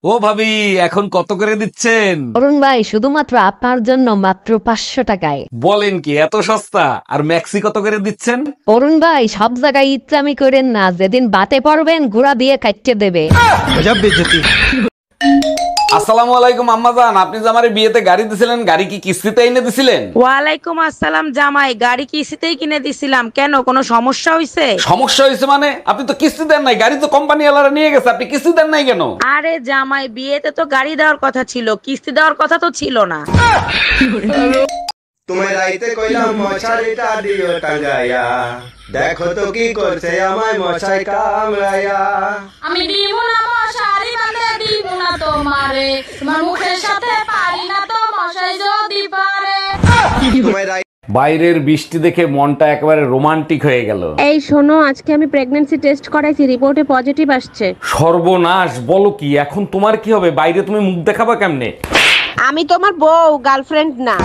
ও ভাবি, এখন কত করে দিচ্ছেন? অরুণ ভাই শুধুমাত্র আপনার জন্য মাত্র 500 টাকায়। বলেন কি, এত সস্তা? আর ম্যাক্সি কত করে দিচ্ছেন? অরুণ ভাই সব জায়গায় ইচ্ছামি করেন না, যেদিন বাতে পারবেন ঘোড়া দিয়ে কাটতে দেবে। আসসালামু আলাইকুম আম্মাজান, আপনি যে আমারে বিয়েতে গাড়ি দিছিলেন, গাড়ি কি কিস্তিতে এনে দিছিলেন? ওয়ালাইকুম আসসালাম জামাই, গাড়ি কিস্তিতেই কিনে দিছিলাম। কেন, কোনো সমস্যা হয়েছে? সমস্যা হয়েছে মানে? আপনি তো কিস্তি দেন নাই, গাড়ি তো কোম্পানি ওয়ালারা নিয়ে গেছে, আপনি কিস্তি দেন নাই কেন? আরে জামাই, বিয়েতে তো গাড়ি দেওয়ার কথা ছিল, কিস্তি দেওয়ার কথা তো ছিল না। তোমায় রাইতে কইলাম মশারিটা দিও টাঙ্গাইয়া, দেখো তো কি করছে আমায় মশাই কামড়াইয়া। আমি দিমু না মশারি বাঁধে দিমু না তোমারে, তোমার মুখের সাথে পারি না তো মশাই যদি পারে। তোমায় রাই বাইরের বৃষ্টি দেখে মনটা একেবারে রোমান্টিক হয়ে গেল। এই শোনো, আজকে আমি প্রেগন্যান্সি টেস্ট করাইছি, রিপোর্টে পজিটিভ আসছে। সর্বনাশ, বলো কি? এখন তোমার কি হবে? বাইরে তুমি মুখ দেখাবা কেমনে? আমি তোমার বউ, গার্লফ্রেন্ড না।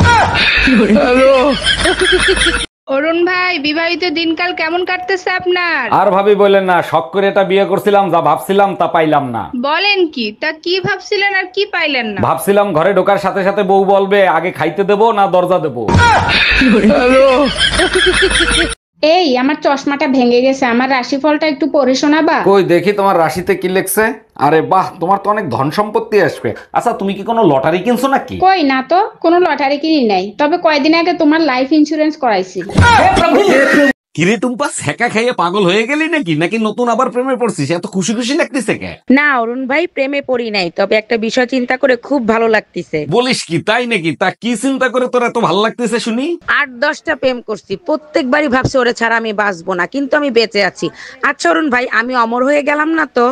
অরুণ ভাই, বিবাহিত দিনকাল কেমন কাটতেছে আপনার? আর ভাবি বললেন না, শখ করে এটা বিয়ে করছিলাম, যা ভাবছিলাম তা পাইলাম না। বলেন কি? তা কি ভাবছিলেন আর কি পাইলেন না? ভাবছিলাম ঘরে ঢোকার সাথে সাথে বউ বলবে আগে খাইতে দেবো না দরজা দেবো। এই আমার চশমাটা ভেঙে গেছে, আমার রাশিফলটা একটু পড়ে শোনাবা? কই দেখি তোমার রাশিতে কি লেখছে। আরে বাহ, তোমার তো অনেক ধন সম্পত্তি আসবে। আচ্ছা, তুমি কি কোনো লটারি কিনছো নাকি? কই না তো, কোনো লটারি কিনি নাই, তবে কয়দিন আগে তোমার লাইফ ইন্সুরেন্স করাইছি। কিরে টুম্পা, সেকা খাইয়ে পাগল হয়ে গেলি নাকি? নাকি নতুন আবার প্রেমে পড়ছিস? এত খুশি খুশি লাগতেছে কে? না অরুণ ভাই, প্রেমে পড়ি নাই, তবে একটা বিষয় চিন্তা করে খুব ভালো লাগতেছে। বলিস কি, তাই নাকি? তা কি চিন্তা করে তোর এত ভালো লাগতেছে শুনি? 8-10টা প্রেম করছি, প্রত্যেকবারই ভাবছি ওরে ছাড়া আমি বাঁচবো না, কিন্তু আমি বেঁচে আছি। আচ্ছা অরুণ ভাই, আমি অমর হয়ে গেলাম না তো?